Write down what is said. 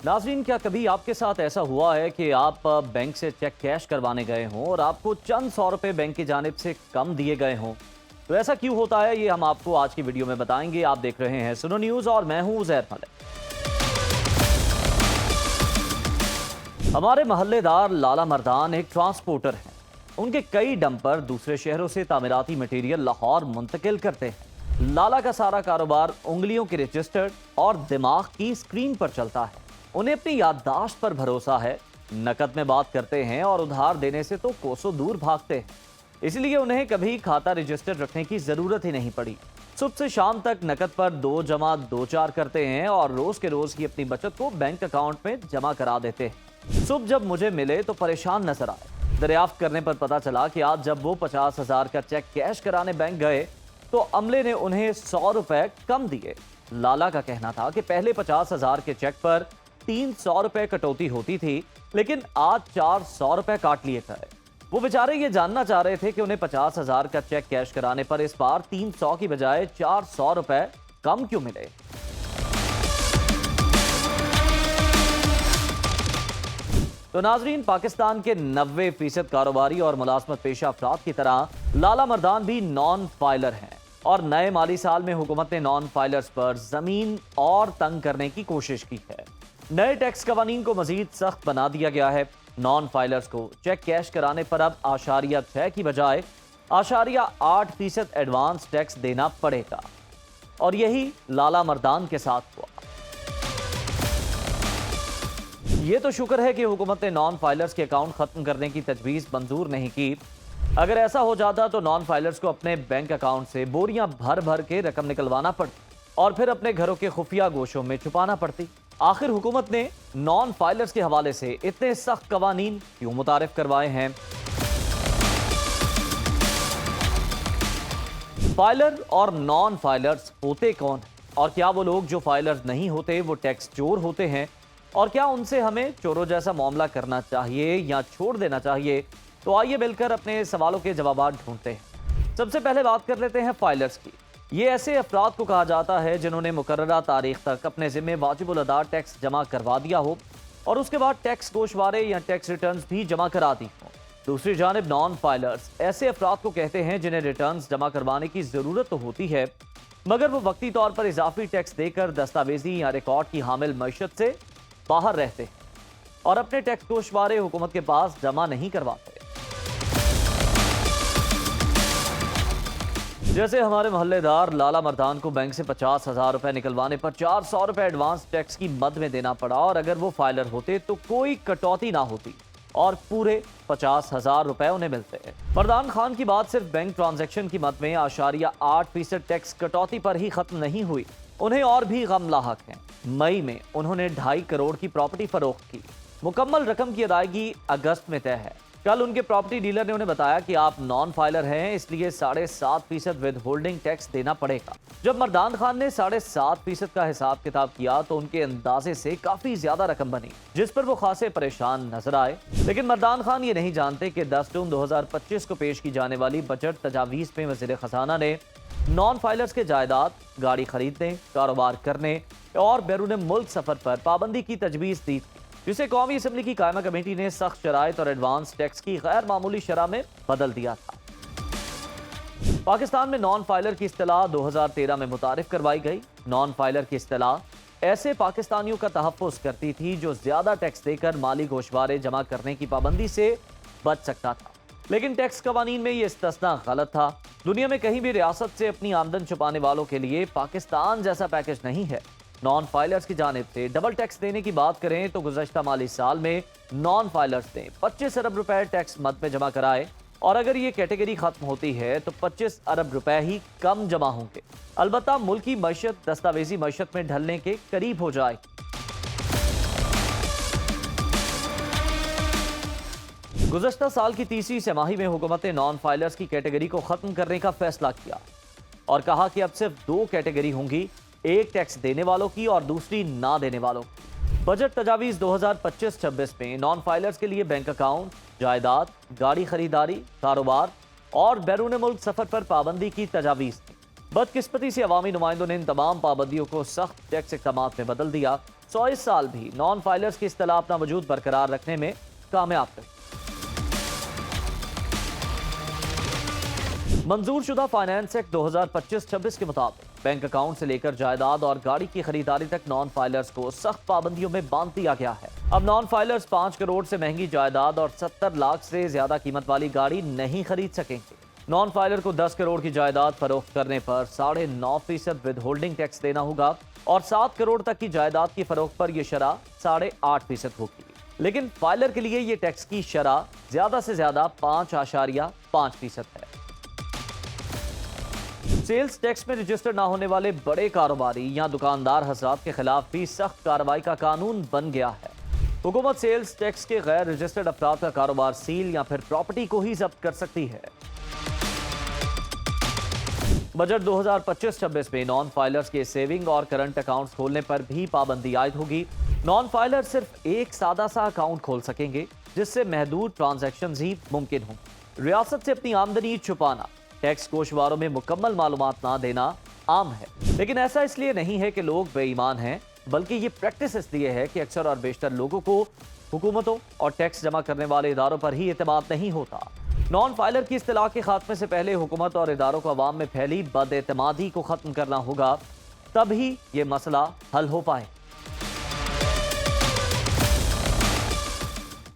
नाज़रीन, क्या कभी आपके साथ ऐसा हुआ है कि आप बैंक से चेक कैश करवाने गए हों और आपको चंद 100 रुपए बैंक की जानिब से कम दिए गए हों? तो ऐसा क्यों होता है, ये हम आपको आज की वीडियो में बताएंगे। आप देख रहे हैं सुनो न्यूज़ और मैं हूं उज़ैर मलिक। हमारे मोहल्लेदार लाला मर्दान एक ट्रांसपोर्टर हैं। उनके कई डंपर दूसरे शहरों से तामीराती मटेरियल लाहौर मुंतकिल करते हैं। लाला का सारा कारोबार उंगलियों के रजिस्टर्ड और दिमाग की स्क्रीन पर चलता है। उन्हें अपनी याददाश्त पर भरोसा है। नकद में बात करते हैं और उधार देने से तो कोसों दूर भागते हैं। इसलिए उन्हें कभी खाता रजिस्टर रखने की जरूरत ही नहीं पड़ी। सुबह से शाम तक नकद पर 2 जमा 2 4 करते हैं और रोज के रोज की अपनी बचत को बैंक अकाउंट में जमा करा देते हैं। सुबह जब मुझे मिले तो परेशान नजर आए। दरियाफ्त करने पर पता चला कि आज जब वो 50,000 का चेक कैश कराने बैंक गए तो अमले ने उन्हें 100 रुपए कम दिए। लाला का कहना था कि पहले 50,000 के चेक पर 300 रुपए कटौती होती थी, लेकिन आज 400 रुपए काट लिए गए। वो बेचारे ये जानना चाह रहे थे कि उन्हें 50,000 का चेक कैश कराने पर इस बार 300 की बजाय 400 रुपए कम क्यों मिले। तो नाजरीन, पाकिस्तान के 90% कारोबारी और मुलाजमत पेशा अफराद की तरह लाला मर्दान भी नॉन फाइलर हैं और नए माली साल में हुकूमत ने नॉन फाइलर्स पर जमीन और तंग करने की कोशिश की है। नए टैक्स कवानीन को मजीद सख्त बना दिया गया है। नॉन फाइलर्स को चेक कैश कराने पर अब 6.6 की बजाय 8.8% एडवांस टैक्स देना पड़ेगा और यही लाला मर्दान के साथ हुआ। ये तो शुक्र है कि हुकूमत ने नॉन फाइलर्स के अकाउंट खत्म करने की तजवीज़ मंजूर नहीं की। अगर ऐसा हो जाता तो नॉन फाइलर्स को अपने बैंक अकाउंट से बोरियां भर भर के रकम निकलवाना पड़ती और फिर अपने घरों के खुफिया गोशों में छुपाना पड़ती। आखिर हुकूमत ने नॉन फाइलर्स के हवाले से इतने सख्त कवानीन क्यों मुतारिफ करवाए हैं? फाइलर और नॉन फाइलर्स होते कौन और क्या वो लोग जो फाइलर्स नहीं होते वो टैक्स चोर होते हैं और क्या उनसे हमें चोरों जैसा मामला करना चाहिए या छोड़ देना चाहिए? तो आइए मिलकर अपने सवालों के जवाब ढूंढते हैं। सबसे पहले बात कर लेते हैं फाइलर्स की। ये ऐसे अफराद को कहा जाता है जिन्होंने मुकर्ररा तारीख तक अपने जिम्मे वाजिबुल अदा टैक्स जमा करवा दिया हो और उसके बाद टैक्स गोशवारे या टैक्स रिटर्न्स भी जमा करा दी हो। दूसरी जानिब नॉन फाइलर्स ऐसे अफराद को कहते हैं जिन्हें रिटर्न्स जमा करवाने की जरूरत तो होती है, मगर वो वक्ती तौर पर इजाफी टैक्स देकर दस्तावेजी या रिकॉर्ड की हामिल मैशत से बाहर रहते हैं और अपने टैक्स गोशवारे हुकूमत के पास जमा नहीं करवाते। जैसे हमारे मोहल्लेदार लाला मर्दान को बैंक से 50,000 रुपए निकलवाने पर 400 रुपए एडवांस टैक्स की मद में देना पड़ा और अगर वो फाइलर होते तो कोई कटौती ना होती और पूरे 50,000 रुपए उन्हें मिलते हैं। मर्दान खान की बात सिर्फ बैंक ट्रांजैक्शन की मद में 8.8% टैक्स कटौती पर ही खत्म नहीं हुई, उन्हें और भी गम लाहक हैं। मई में उन्होंने 2.5 करोड़ की प्रॉपर्टी फरोख्त की। मुकम्मल रकम की अदायगी अगस्त में तय है। कल उनके प्रॉपर्टी डीलर ने उन्हें बताया कि आप नॉन फाइलर हैं, इसलिए 7.5% विद होल्डिंग टैक्स देना पड़ेगा। जब मर्दान खान ने 7.5% का हिसाब किताब किया तो उनके अंदाजे से काफी ज्यादा रकम बनी, जिस पर वो खासे परेशान नजर आए। लेकिन मर्दान खान ये नहीं जानते कि 10 जून 2025 को पेश की जाने वाली बजट तजावीज में वजीर खजाना ने नॉन फाइलर्स के जायदाद, गाड़ी खरीदने, कारोबार करने और बैरून मुल्क सफर पर पाबंदी की तजवीज दी, जिसे कौमी असम्बली की कायमा कमेटी ने सख्त शराइत और एडवांस टैक्स की गैर मामूली शरह में बदल दिया था। पाकिस्तान में नॉन फाइलर की इस्तिलाह 2013 में मुतारिफ करवाई गई। नॉन फाइलर की इस्तिलाह ऐसे पाकिस्तानियों का तहफ़्फ़ुज़ करती थी जो ज्यादा टैक्स देकर माली गोशवारे जमा करने की पाबंदी से बच सकता था, लेकिन टैक्स कवानीन में यह इस्तिस्ना गलत था। दुनिया में कहीं भी रियासत से अपनी आमदन छुपाने वालों के लिए पाकिस्तान जैसा पैकेज नहीं है। नॉन फाइलर्स की जानिब से डबल टैक्स देने की बात करें तो गुज़श्ता माली साल में नॉन फाइलर्स ने 25 अरब रुपए टैक्स मद में जमा कराए और अगर ये कैटेगरी खत्म होती है तो 25 अरब रुपए ही कम जमा होंगे। अलबत्ता मुल्की मैशत दस्तावेजी मैशत में ढलने के करीब हो जाए। गुज़श्ता साल की तीसरी तिमाही में हुकूमत ने नॉन फाइलर्स की कैटेगरी को खत्म करने का फैसला किया और कहा कि अब सिर्फ 2 कैटेगरी होंगी, एक टैक्स देने वालों की और दूसरी ना देने वालों की। बजट तजावीज़ 2025-26 में नॉन फाइलर्स के लिए बैंक अकाउंट, जायदाद, गाड़ी खरीदारी, कारोबार और बैरून मुल्क सफर पर पाबंदी की तजावीज़ थी। बदकिस्मती से अवामी नुमाइंदों ने इन तमाम पाबंदियों को सख्त टैक्स इक़दामात में बदल दिया। 100 साल भी नॉन फाइलर्स की इस्तेलाह अपना वजूद बरकरार रखने में कामयाब रही। मंजूर शुदा फाइनेंस एक्ट 2025-26 के मुताबिक बैंक अकाउंट से लेकर जायदाद और गाड़ी की खरीदारी तक नॉन फाइलर्स को सख्त पाबंदियों में बांध दिया गया है। अब नॉन फाइलर्स 5 करोड़ से महंगी जायदाद और 70 लाख से ज्यादा कीमत वाली गाड़ी नहीं खरीद सकेंगे। नॉन फाइलर को 10 करोड़ की जायदाद फरोख्त करने पर 9.5% विद होल्डिंग टैक्स देना होगा और 7 करोड़ तक की जायदाद की फरोख्त पर यह शरह 8.5% होगी। लेकिन फाइलर के लिए यह टैक्स की शरह ज्यादा से ज्यादा 5.5% है। सेल्स टैक्स में रजिस्टर ना होने वाले बड़े कारोबारी या दुकानदार हजरात के खिलाफ भी सख्त कार्रवाई का कानून बन गया है। हुकूमत सेल्स टैक्स के गैर रजिस्टर्ड अफराद का कारोबार सील या फिर प्रॉपर्टी को ही जब्त कर सकती है। बजट 2025-26 में नॉन फाइलर्स के सेविंग और करंट अकाउंट्स खोलने पर भी पाबंदी आयद होगी। नॉन फाइलर सिर्फ एक सादा सा अकाउंट खोल सकेंगे जिससे महदूद ट्रांजैक्शंस ही मुमकिन हों। रियासत से अपनी आमदनी छुपाना, टैक्स कोशवारों में मुकम्मल मालूमात ना देना आम है, लेकिन ऐसा इसलिए नहीं है कि लोग बेईमान हैं, बल्कि ये प्रैक्टिस इसलिए है कि अक्सर और बेशतर लोगों को हुकूमतों और टैक्स जमा करने वाले इदारों पर ही एतमाद नहीं होता। नॉन फाइलर की इस्तिलाह के खात्मे से पहले हुकूमत और इदारों को अवाम में फैली बदएतमादी को खत्म करना होगा, तभी ये मसला हल हो पाए।